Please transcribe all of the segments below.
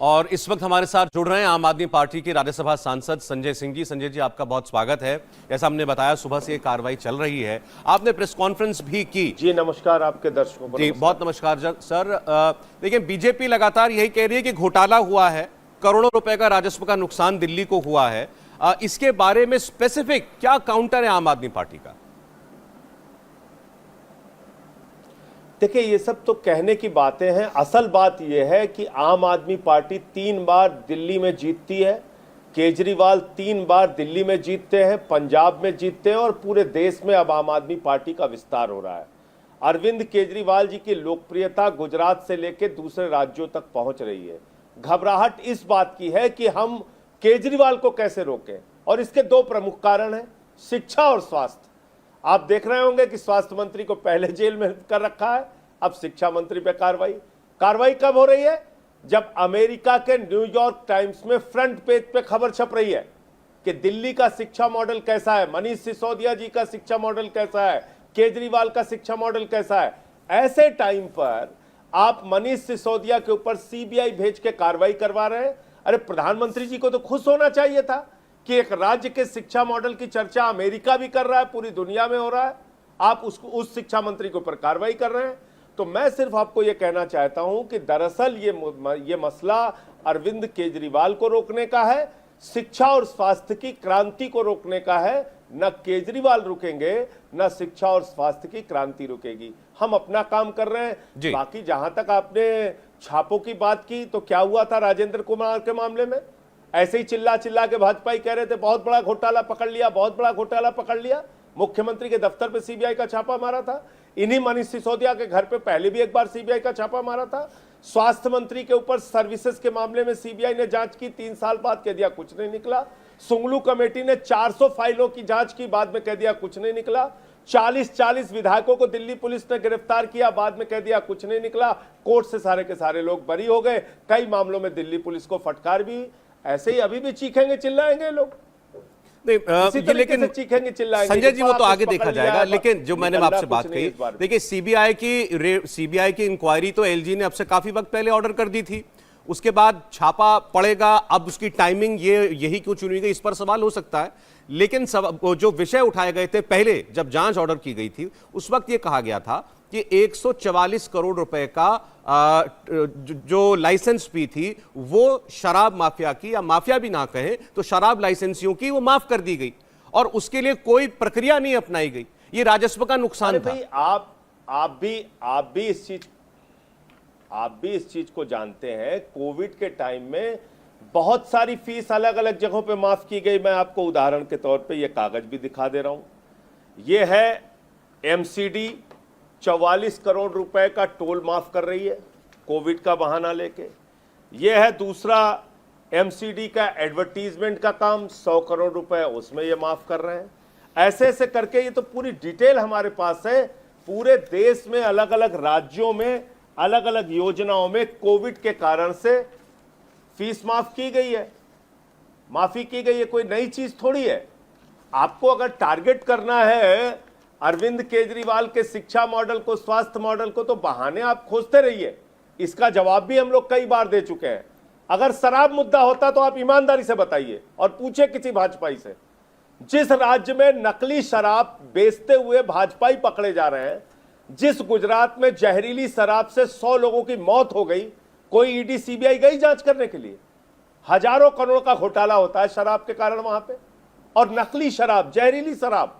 और इस वक्त हमारे साथ जुड़ रहे हैं आम आदमी पार्टी के राज्यसभा सांसद संजय सिंह जी। संजय जी, आपका बहुत स्वागत है। जैसा हमने बताया, सुबह से ये कार्रवाई चल रही है, आपने प्रेस कॉन्फ्रेंस भी की। जी नमस्कार, आपके दर्शकों को जी बहुत नमस्कार सर। देखिए, बीजेपी लगातार यही कह रही है कि घोटाला हुआ है, करोड़ों रुपए का राजस्व का नुकसान दिल्ली को हुआ है। इसके बारे में स्पेसिफिक क्या काउंटर है आम आदमी पार्टी का? देखिए, ये सब तो कहने की बातें हैं। असल बात यह है कि आम आदमी पार्टी 3 बार दिल्ली में जीतती है, केजरीवाल 3 बार दिल्ली में जीतते हैं, पंजाब में जीतते हैं और पूरे देश में अब आम आदमी पार्टी का विस्तार हो रहा है। अरविंद केजरीवाल जी की लोकप्रियता गुजरात से लेकर दूसरे राज्यों तक पहुंच रही है। घबराहट इस बात की है कि हम केजरीवाल को कैसे रोकें, और इसके 2 प्रमुख कारण हैं, शिक्षा और स्वास्थ्य। आप देख रहे होंगे कि स्वास्थ्य मंत्री को पहले जेल में कर रखा है, अब शिक्षा मंत्री पे कार्रवाई कब हो रही है? जब अमेरिका के न्यूयॉर्क टाइम्स में फ्रंट पेज पे खबर छप रही है कि दिल्ली का शिक्षा मॉडल कैसा है, मनीष सिसोदिया जी का शिक्षा मॉडल कैसा है, केजरीवाल का शिक्षा मॉडल कैसा है। ऐसे टाइम पर आप मनीष सिसोदिया के ऊपर सीबीआई भेज के कार्रवाई करवा रहे हैं। अरे, प्रधानमंत्री जी को तो खुश होना चाहिए था कि एक राज्य के शिक्षा मॉडल की चर्चा अमेरिका भी कर रहा है, पूरी दुनिया में हो रहा है, आप उस शिक्षा मंत्री के ऊपर कार्रवाई कर रहे हैं। तो मैं सिर्फ आपको यह कहना चाहता हूं कि दरअसल ये मसला अरविंद केजरीवाल को रोकने का है, शिक्षा और स्वास्थ्य की क्रांति को रोकने का है। न केजरीवाल रुकेंगे, न शिक्षा और स्वास्थ्य की क्रांति रुकेगी। हम अपना काम कर रहे हैं। बाकी जहां तक आपने छापों की बात की, तो क्या हुआ था राजेंद्र कुमार के मामले में? ऐसे ही चिल्ला के भाजपाई कह रहे थे बहुत बड़ा घोटाला पकड़ लिया, बहुत बड़ा घोटाला पकड़ लिया। मुख्यमंत्री के दफ्तर पे सीबीआई का छापा मारा था। इन्हीं मनीष सिसोदिया के घर पे पहले भी एक बार सीबीआई का छापा मारा था। स्वास्थ्य मंत्री के ऊपर सर्विसेज के मामले में सीबीआई ने जांच की, 3 साल बाद कह दिया कुछ नहीं निकला। सुंगलू कमेटी ने 400 फाइलों की जांच की, बाद में कह दिया कुछ नहीं निकला। 40 विधायकों को दिल्ली पुलिस ने गिरफ्तार किया, बाद में कह दिया कुछ नहीं निकला। कोर्ट से सारे के सारे लोग बरी हो गए। कई मामलों में दिल्ली पुलिस को फटकार भी। ऐसे ही अभी भी चीखेंगे चिल्लाएंगे लोग, लेकिन चीखेंगे चिल्लाएंगे। संजय जी, वो तो आगे देखा जाएगा, लेकिन जो मैंने आपसे बात कही, देखिए सीबीआई की इंक्वायरी तो एलजी ने अब से काफी वक्त पहले ऑर्डर कर दी थी। उसके बाद छापा पड़ेगा, अब उसकी टाइमिंग यही क्यों चुनी गई, इस पर सवाल हो सकता है। लेकिन जो विषय उठाए गए थे पहले जब जांच ऑर्डर की गई थी, उस वक्त ये कहा गया था कि 144 करोड़ रुपए का जो लाइसेंस फी थी वो शराब माफिया की, या माफिया भी ना कहें तो शराब लाइसेंसियों की, वो माफ कर दी गई और उसके लिए कोई प्रक्रिया नहीं अपनाई गई। ये राजस्व का नुकसान था। आप भी इस चीज को जानते हैं। कोविड के टाइम में बहुत सारी फीस अलग अलग जगहों पे माफ की गई। मैं आपको उदाहरण के तौर पे ये कागज भी दिखा दे रहा हूं। ये है एमसीडी, 44 करोड़ रुपए का टोल माफ कर रही है कोविड का बहाना लेके। यह है दूसरा एमसीडी का एडवर्टीजमेंट का काम, 100 करोड़ रुपए उसमें ये माफ कर रहे हैं। ऐसे ऐसे करके ये तो पूरी डिटेल हमारे पास है। पूरे देश में अलग अलग राज्यों में अलग अलग योजनाओं में कोविड के कारण से फीस माफ की गई है, माफी की गई है। कोई नई चीज थोड़ी है। आपको अगर टारगेट करना है अरविंद केजरीवाल के शिक्षा मॉडल को, स्वास्थ्य मॉडल को, तो बहाने आप खोजते रहिए। इसका जवाब भी हम लोग कई बार दे चुके हैं। अगर शराब मुद्दा होता तो आप ईमानदारी से बताइए और पूछे किसी भाजपाई से। जिस राज्य में नकली शराब बेचते हुए भाजपाई पकड़े जा रहे हैं, जिस गुजरात में जहरीली शराब से 100 लोगों की मौत हो गई, कोई ईडी सीबीआई गई जांच करने के लिए? हजारों करोड़ का घोटाला होता है शराब के कारण वहां पे। और नकली शराब, जहरीली शराब,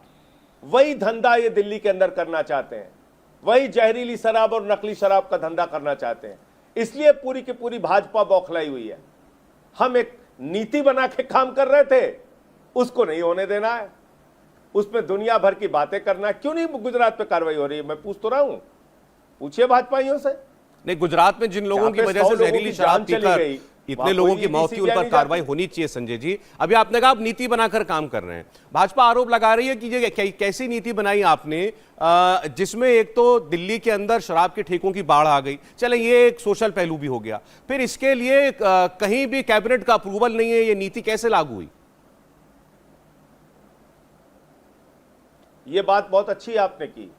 वही धंधा ये दिल्ली के अंदर करना चाहते हैं। वही जहरीली शराब और नकली शराब का धंधा करना चाहते हैं। इसलिए पूरी की पूरी भाजपा बौखलाई हुई है। हम एक नीति बना के काम कर रहे थे, उसको नहीं होने देना है। उसमें दुनिया भर की बातें करना। क्यों नहीं गुजरात पे कार्रवाई हो रही है? मैं पूछ तो रहा हूं, पूछिए भाजपाइयों से। नहीं, गुजरात में जिन लोगों की वजह से जहरीली शराब पीकर इतने लोगों की मौत की, उन पर कार्रवाई होनी चाहिए। संजय जी, अभी आपने कहा आप नीति बनाकर काम कर रहे हैं। भाजपा आरोप लगा रही है कि ये कैसी नीति बनाई आपने जिसमें एक तो दिल्ली के अंदर शराब के ठेकों की बाढ़ आ गई। चले, ये एक सोशल पहलू भी हो गया, फिर इसके लिए कहीं भी कैबिनेट का अप्रूवल नहीं है। ये नीति कैसे लागू हुई? ये बात बहुत अच्छी आपने की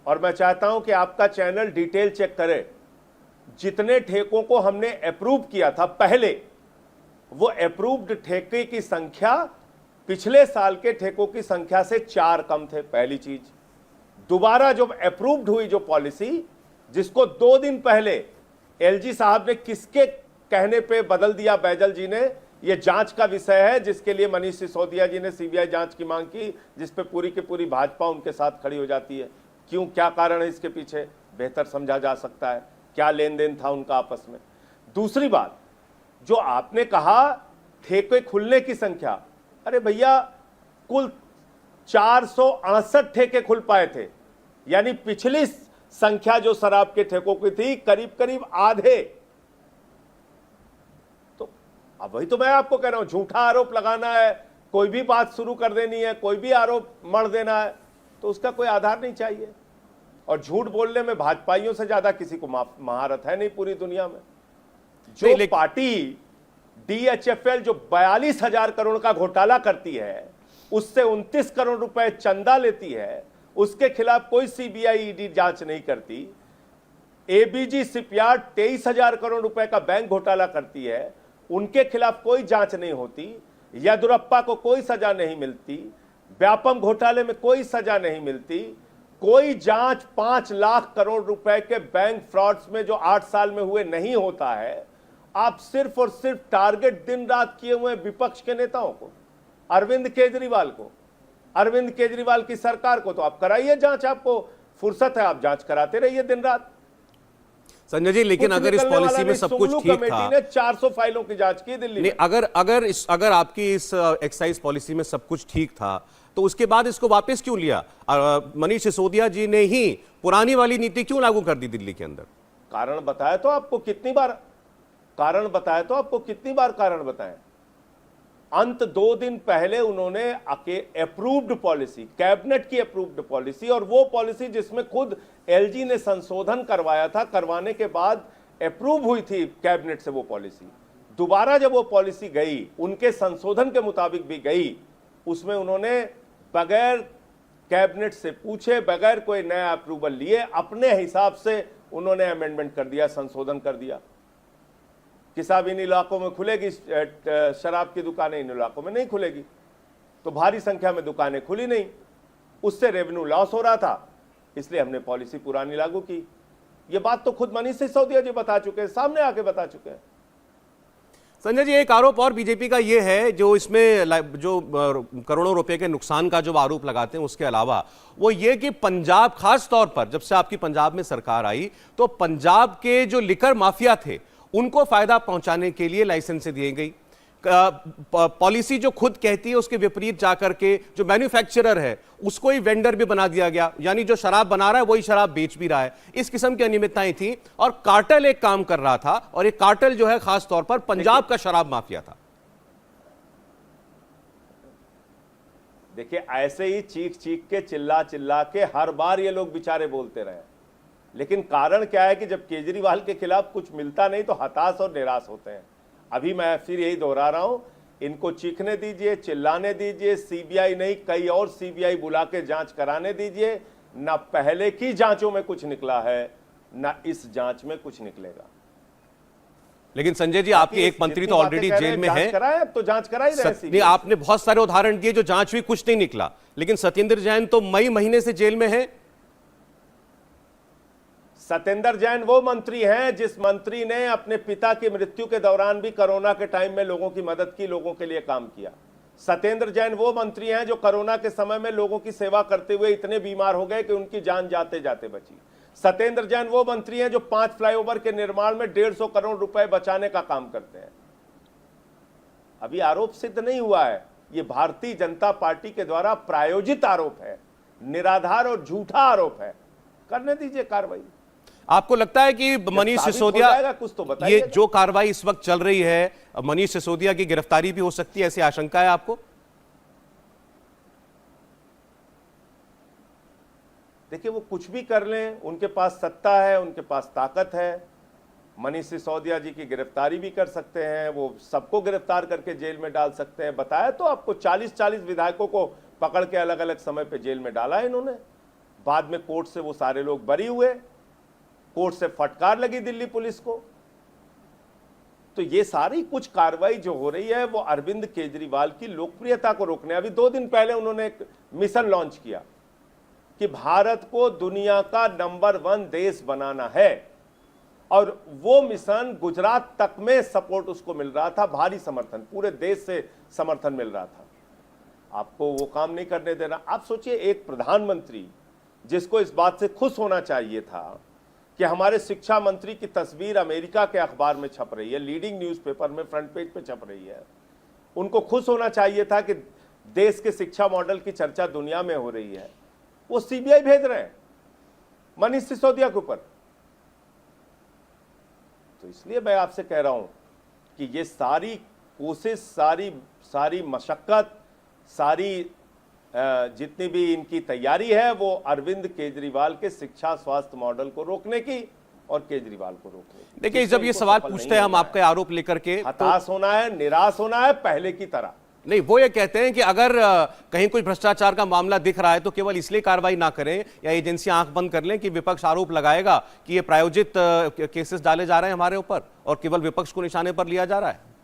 और मैं चाहता हूं कि आपका चैनल डिटेल चेक करे। जितने ठेकों को हमने अप्रूव किया था पहले, वो अप्रूव्ड ठेके की संख्या पिछले साल के ठेकों की संख्या से 4 कम थे। पहली चीज। दोबारा जब अप्रूव्ड हुई जो पॉलिसी, जिसको 2 दिन पहले एलजी साहब ने किसके कहने पे बदल दिया बैजल जी ने, यह जांच का विषय है, जिसके लिए मनीष सिसोदिया जी ने सीबीआई जांच की मांग की, जिस पे पूरी की पूरी भाजपा उनके साथ खड़ी हो जाती है। क्यों, क्या कारण है इसके पीछे, बेहतर समझा जा सकता है। क्या लेन देन था उनका आपस में। दूसरी बात, जो आपने कहा ठेके खुलने की संख्या, अरे भैया कुल 468 ठेके खुल पाए थे, यानी पिछली संख्या जो शराब के ठेकों की थी करीब करीब आधे। तो अब वही तो मैं आपको कह रहा हूं, झूठा आरोप लगाना है, कोई भी बात शुरू कर देनी है, कोई भी आरोप मढ़ देना है, तो उसका कोई आधार नहीं चाहिए। और झूठ बोलने में भाजपाइयों से ज्यादा किसी को महारत है नहीं पूरी दुनिया में। जो पार्टी डीएचएफएल जो 42,000 करोड़ का घोटाला करती है, उससे 29 करोड़ रुपए चंदा लेती है, उसके खिलाफ कोई सीबीआई ईडी जांच नहीं करती। एबीजी शिपयार्ड 23,000 करोड़ रुपए का बैंक घोटाला करती है, उनके खिलाफ कोई जांच नहीं होती। येदुरप्पा को कोई सजा नहीं मिलती, व्यापम घोटाले में कोई सजा नहीं मिलती, कोई जांच 5 लाख करोड़ रुपए के बैंक फ्रॉड्स में जो 8 साल में हुए नहीं होता है। आप सिर्फ और सिर्फ टारगेट दिन रात किए हुए विपक्ष के नेताओं को, अरविंद केजरीवाल को, अरविंद केजरीवाल की सरकार को तो आप कराइए जांच, आपको फुर्सत है, आप जांच कराते रहिए दिन रात। संजय जी, लेकिन अगर इस पॉलिसी में सब कुछ ठीक था, ने 400 फाइलों की जांच की दिल्ली में। अगर आपकी इस एक्साइज पॉलिसी में सब कुछ ठीक था, तो उसके बाद इसको वापस क्यों लिया? मनीष सिसोदिया जी ने ही पुरानी वाली नीति क्यों लागू कर दी दिल्ली के अंदर? कारण बताया तो आपको कितनी बार, कारण बताया तो आपको कितनी बार कारण बताएं। अंत 2 दिन पहले उन्होंने अप्रूव्ड पॉलिसी, कैबिनेट की अप्रूव्ड पॉलिसी, और वो पॉलिसी जिसमें खुद एलजी ने संशोधन करवाया था, करवाने के बाद अप्रूव हुई थी कैबिनेट से वो पॉलिसी, दोबारा जब वो पॉलिसी गई, उनके संशोधन के मुताबिक भी गई, उसमें उन्होंने बगैर कैबिनेट से पूछे, बगैर कोई नया अप्रूवल लिए, अपने हिसाब से उन्होंने अमेंडमेंट कर दिया, संशोधन कर दिया। कि साहब इन इलाकों में खुलेगी शराब की दुकानें, इन इलाकों में नहीं खुलेगी, तो भारी संख्या में दुकानें खुली नहीं, उससे रेवेन्यू लॉस हो रहा था, इसलिए हमने पॉलिसी पुरानी लागू की। ये बात तो खुद मनीष सिसोदिया जी बता चुके हैं, सामने आके बता चुके हैं। संजय जी, एक आरोप और बीजेपी का यह है, जो इसमें जो करोड़ों रुपए के नुकसान का जो आरोप लगाते हैं, उसके अलावा वो ये कि पंजाब, खास तौर पर जब से आपकी पंजाब में सरकार आई, तो पंजाब के जो लिकर माफिया थे उनको फायदा पहुंचाने के लिए लाइसेंसें दी गई। पॉलिसी जो खुद कहती है उसके विपरीत जाकर के जो मैन्युफैक्चरर है उसको ही वेंडर भी बना दिया गया, यानी जो शराब बना रहा है वही शराब बेच भी रहा है। इस किस्म की अनियमितताएं थी और कार्टेल एक काम कर रहा था, और ये कार्टेल जो है खास तौर पर पंजाब का शराब माफिया था। देखिए, ऐसे ही चीख चीख के, चिल्ला चिल्ला के हर बार ये लोग बेचारे बोलते रहे, लेकिन कारण क्या है कि जब केजरीवाल के खिलाफ कुछ मिलता नहीं तो हताश और निराश होते हैं। अभी मैं फिर यही दोहरा रहा हूं, इनको चीखने दीजिए, चिल्लाने दीजिए, सीबीआई नहीं कई और सीबीआई बुला के जांच कराने दीजिए। ना पहले की जांचों में कुछ निकला है, ना इस जांच में कुछ निकलेगा। लेकिन संजय जी, आपके एक मंत्री तो ऑलरेडी जेल में है, अब तो जांच करा ही रहे। आपने बहुत सारे उदाहरण दिए जो जांच हुई, कुछ नहीं निकला, लेकिन सत्येंद्र जैन तो मई महीने से जेल में है। सत्येंद्र जैन वो मंत्री हैं जिस मंत्री ने अपने पिता की मृत्यु के दौरान भी कोरोना के टाइम में लोगों की मदद की, लोगों के लिए काम किया। सत्येंद्र जैन वो मंत्री हैं जो कोरोना के समय में लोगों की सेवा करते हुए इतने बीमार हो गए कि उनकी जान जाते जाते बची। सत्येंद्र जैन वो मंत्री हैं जो 5 फ्लाईओवर के निर्माण में 150 करोड़ रुपए बचाने का काम करते हैं। अभी आरोप सिद्ध नहीं हुआ है, ये भारतीय जनता पार्टी के द्वारा प्रायोजित आरोप है, निराधार और झूठा आरोप है। करने दीजिए कार्रवाई। आपको लगता है कि मनीष सिसोदिया, कुछ तो ये जो कार्रवाई इस वक्त चल रही है, मनीष सिसोदिया की गिरफ्तारी भी हो सकती है, ऐसी आशंका है आपको? देखिए, वो कुछ भी कर लें, उनके पास सत्ता है, उनके पास ताकत है। मनीष सिसोदिया जी की गिरफ्तारी भी कर सकते हैं, वो सबको गिरफ्तार करके जेल में डाल सकते हैं। बताया तो आपको, 40-40 विधायकों को पकड़ के अलग अलग समय पे जेल में डाला है इन्होंने। बाद में कोर्ट से वो सारे लोग बरी हुए कोर्ट से फटकार लगी दिल्ली पुलिस को। तो ये सारी कुछ कार्रवाई जो हो रही है वो अरविंद केजरीवाल की लोकप्रियता को रोकने। अभी 2 दिन पहले उन्होंने एक मिशन लॉन्च किया कि भारत को दुनिया का नंबर 1 देश बनाना है, और वो मिशन गुजरात तक में सपोर्ट उसको मिल रहा था, भारी समर्थन, पूरे देश से समर्थन मिल रहा था। आपको वो काम नहीं करने देना। आप सोचिए, एक प्रधानमंत्री जिसको इस बात से खुश होना चाहिए था कि हमारे शिक्षा मंत्री की तस्वीर अमेरिका के अखबार में छप रही है, लीडिंग न्यूज़पेपर में फ्रंट पेज पे छप रही है, उनको खुश होना चाहिए था कि देश के शिक्षा मॉडल की चर्चा दुनिया में हो रही है, वो सीबीआई भेज रहे हैं मनीष सिसोदिया के ऊपर। तो इसलिए मैं आपसे कह रहा हूं कि ये सारी कोशिश, सारी मशक्कत, सारी जितनी भी इनकी तैयारी है वो अरविंद केजरीवाल के शिक्षा स्वास्थ्य मॉडल को रोकने की और केजरीवाल को रोकने की। देखिए, जब ये सवाल पूछते हैं हम आपके आरोप लेकर के, हताश होना है, निराश होना है पहले की तरह नहीं। वो ये कहते हैं कि अगर कहीं कोई भ्रष्टाचार का मामला दिख रहा है तो केवल इसलिए कार्रवाई ना करें या एजेंसियां आंख बंद कर लें कि विपक्ष आरोप लगाएगा कि ये प्रायोजित केसेस डाले जा रहे हैं हमारे ऊपर और केवल विपक्ष को निशाने पर लिया जा रहा है।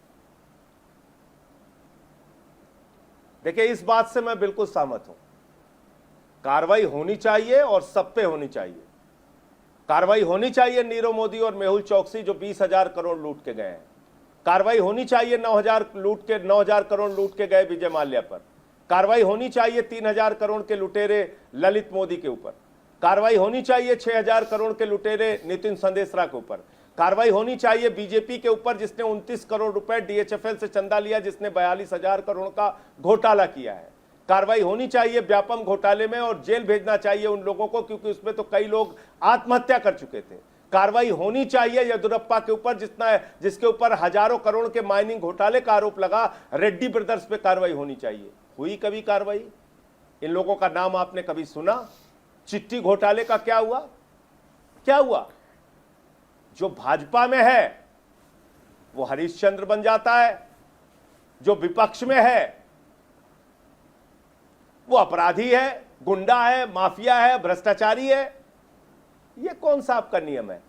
देखिए, इस बात से मैं बिल्कुल सहमत हूं। कार्रवाई होनी चाहिए और सब पे होनी चाहिए। कार्रवाई होनी चाहिए नीरव मोदी और मेहुल चौकसी जो 20,000 करोड़ लूट के गए हैं। कार्रवाई होनी चाहिए 9,000 करोड़ लूट के गए विजय माल्या पर। कार्रवाई होनी चाहिए 3,000 करोड़ के लुटेरे ललित मोदी के ऊपर। कार्रवाई होनी चाहिए 6,000 करोड़ के लुटेरे नितिन संदेशरा के ऊपर। कार्रवाई होनी चाहिए बीजेपी के ऊपर जिसने 29 करोड़ रुपए डीएचएफएल से चंदा लिया, जिसने 42,000 करोड़ का घोटाला किया है। कार्रवाई होनी चाहिए व्यापम घोटाले में और जेल भेजना चाहिए उन लोगों को, क्योंकि उसमें तो कई लोग आत्महत्या कर चुके थे। कार्रवाई होनी चाहिए येदियुरप्पा के ऊपर जिसके ऊपर हजारों करोड़ के माइनिंग घोटाले का आरोप लगा। रेड्डी ब्रदर्स पे कार्रवाई होनी चाहिए। हुई कभी कार्रवाई? इन लोगों का नाम आपने कभी सुना? चिट्ठी घोटाले का क्या हुआ? क्या हुआ? जो भाजपा में है वो हरिश्चंद्र बन जाता है, जो विपक्ष में है वो अपराधी है, गुंडा है, माफिया है, भ्रष्टाचारी है। ये कौन सा आपका नियम है?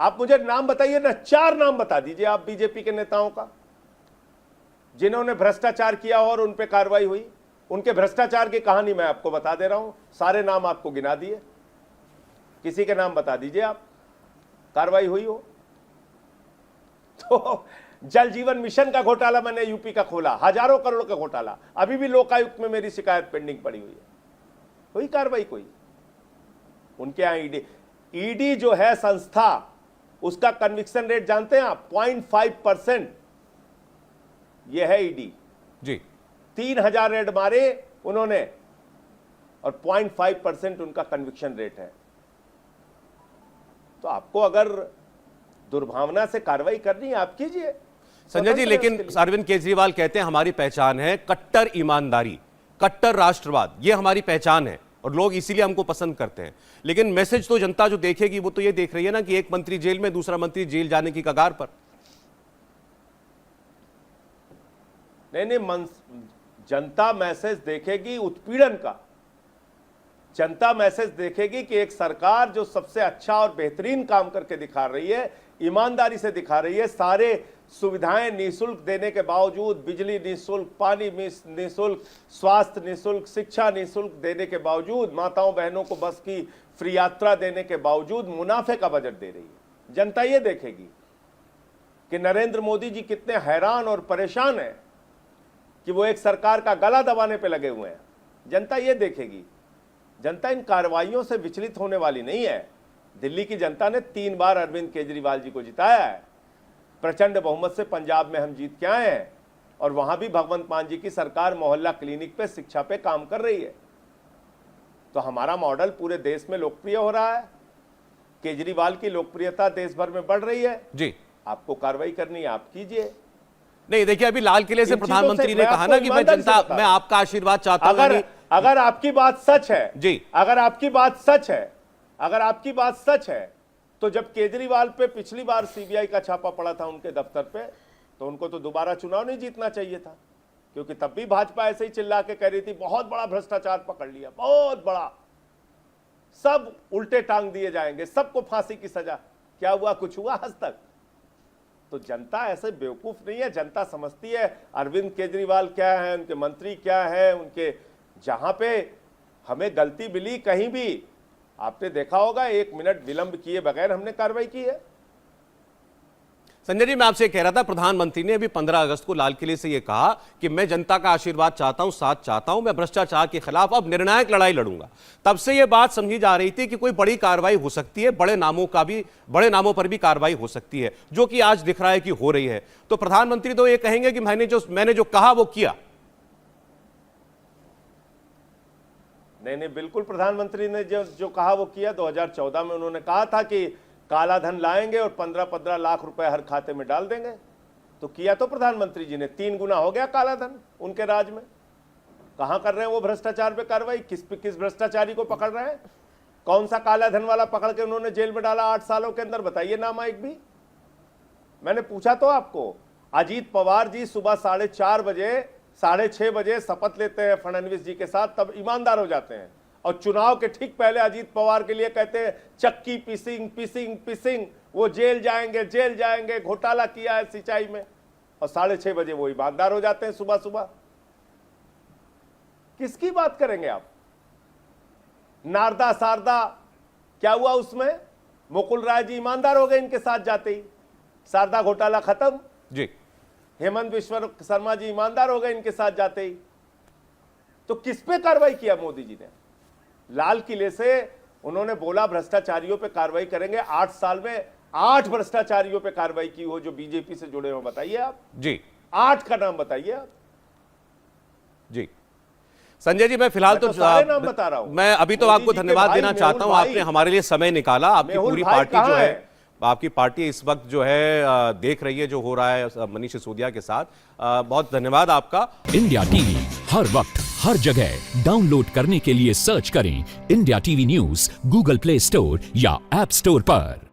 आप मुझे नाम बताइए ना, 4 नाम बता दीजिए आप बीजेपी के नेताओं का जिन्होंने भ्रष्टाचार किया और उन पे कार्रवाई हुई। उनके भ्रष्टाचार की कहानी मैं आपको बता दे रहा हूं, सारे नाम आपको गिना दिए, किसी के नाम बता दीजिए आप कार्रवाई हुई हो। तो जल जीवन मिशन का घोटाला मैंने यूपी का खोला, हजारों करोड़ का घोटाला, अभी भी लोकायुक्त में मेरी शिकायत पेंडिंग पड़ी हुई है। हुई कार्रवाई कोई? उनके यहां ईडी जो है संस्था, उसका कन्विक्शन रेट जानते हैं आप? 0.5% यह है ईडी जी। 3,000 रेड मारे उन्होंने और 0.5% उनका कन्विक्शन रेट है। तो आपको अगर दुर्भावना से कार्रवाई करनी है आप कीजिए संजय जी, लेकिन अरविंद केजरीवाल कहते हैं हमारी पहचान है कट्टर ईमानदारी, कट्टर राष्ट्रवाद, ये हमारी पहचान है और लोग इसीलिए हमको पसंद करते हैं। लेकिन मैसेज तो जनता जो देखेगी वो तो ये देख रही है ना कि एक मंत्री जेल में, दूसरा मंत्री जेल जाने की कगार पर। नहीं, जनता मैसेज देखेगी उत्पीड़न का। जनता मैसेज देखेगी कि एक सरकार जो सबसे अच्छा और बेहतरीन काम करके दिखा रही है, ईमानदारी से दिखा रही है, सारे सुविधाएं निःशुल्क देने के बावजूद, बिजली निःशुल्क, पानी निःशुल्क, स्वास्थ्य निःशुल्क, शिक्षा निःशुल्क देने के बावजूद, माताओं बहनों को बस की फ्री यात्रा देने के बावजूद मुनाफे का बजट दे रही है। जनता ये देखेगी कि नरेंद्र मोदी जी कितने हैरान और परेशान हैं कि वो एक सरकार का गला दबाने पे लगे हुए हैं। जनता ये देखेगी। जनता इन कार्रवाइयों से विचलित होने वाली नहीं है। दिल्ली की जनता ने 3 बार अरविंद केजरीवाल जी को जिताया है। प्रचंड बहुमत से पंजाब में हम जीत के आए हैं और वहां भी भगवंत मान जी की सरकार मोहल्ला क्लिनिक पे, शिक्षा पे काम कर रही है। तो हमारा मॉडल पूरे देश में लोकप्रिय हो रहा है। केजरीवाल की लोकप्रियता देश भर में बढ़ रही है जी। आपको कार्रवाई करनी है, आप कीजिए। नहीं, देखिए, अभी लाल किले से प्रधानमंत्री ने कहा ना कि मैं आपका आशीर्वाद चाहता हूं। अगर आपकी बात सच है जी, अगर आपकी बात सच है तो जब केजरीवाल पे पिछली बार सीबीआई का छापा पड़ा था उनके दफ्तर पे, तो उनको तो दोबारा चुनाव नहीं जीतना चाहिए था, क्योंकि तब भी भाजपा ऐसे ही चिल्ला के कह रही थी बहुत बड़ा भ्रष्टाचार पकड़ लिया, बहुत बड़ा। सब उल्टे टांग दिए जाएंगे, सबको फांसी की सजा। क्या हुआ? कुछ हुआ आज तक? तो जनता ऐसे बेवकूफ नहीं है, जनता समझती है अरविंद केजरीवाल क्या है, उनके मंत्री क्या है, उनके जहां पे हमें गलती मिली कहीं भी आपने देखा होगा 1 मिनट विलंब किए बगैर हमने कार्रवाई की है। संजय जी, मैं आपसे कह रहा था, प्रधानमंत्री ने अभी 15 अगस्त को लाल किले से यह कहा कि मैं जनता का आशीर्वाद चाहता हूं, साथ चाहता हूं, मैं भ्रष्टाचार के खिलाफ अब निर्णायक लड़ाई लड़ूंगा। तब से यह बात समझी जा रही थी कि कोई बड़ी कार्रवाई हो सकती है, बड़े नामों पर भी कार्रवाई हो सकती है, जो कि आज दिख रहा है कि हो रही है। तो प्रधानमंत्री तो ये कहेंगे कि मैंने जो कहा वो किया। नहीं, बिल्कुल प्रधानमंत्री ने जो कहा वो किया। 2014 में उन्होंने कहा था कि काला धन लाएंगे और 15-15 लाख रुपए हर खाते में डाल देंगे। तो किया तो प्रधानमंत्री जी ने, 3 गुना हो गया काला धन उनके राज में। कहां कर रहे हैं वो भ्रष्टाचार पे कार्रवाई? किस भ्रष्टाचारी को पकड़ रहे हैं? कौन सा काला धन वाला पकड़ के उन्होंने जेल में डाला 8 सालों के अंदर? बताइए नाम एक भी। मैंने पूछा तो आपको, अजीत पवार जी सुबह 4:30 बजे 6:30 बजे शपथ लेते हैं फडणवीस जी के साथ, तब ईमानदार हो जाते हैं। और चुनाव के ठीक पहले अजीत पवार के लिए कहते हैं चक्की पिसिंग, वो जेल जाएंगे, घोटाला किया है सिंचाई में, और 6:30 बजे वो ईमानदार हो जाते हैं सुबह सुबह। किसकी बात करेंगे आप? नारदा सारदा क्या हुआ उसमें? मुकुल राय जी ईमानदार हो गए इनके साथ जाते ही, सारदा घोटाला खत्म जी। हेमंत विश्व शर्मा जी ईमानदार हो गए इनके साथ जाते ही। तो किस पे कार्रवाई किया मोदी जी ने? लाल किले से उन्होंने बोला भ्रष्टाचारियों पे कार्रवाई करेंगे। 8 साल में 8 भ्रष्टाचारियों पे कार्रवाई की हो जो बीजेपी से जुड़े हो, बताइए आप जी। 8 का नाम बताइए आप जी। संजय जी, मैं फिलहाल तो सारे नाम बता रहा हूं। मैं अभी तो आपको धन्यवाद देना चाहता हूं, आपने हमारे लिए समय निकाला। आपकी पूरी पार्टी जो है, आपकी पार्टी इस वक्त जो है देख रही है जो हो रहा है मनीष सिसोदिया के साथ। बहुत धन्यवाद आपका। इंडिया टीवी हर वक्त हर जगह डाउनलोड करने के लिए सर्च करें India TV news Google play store या ऐप स्टोर पर।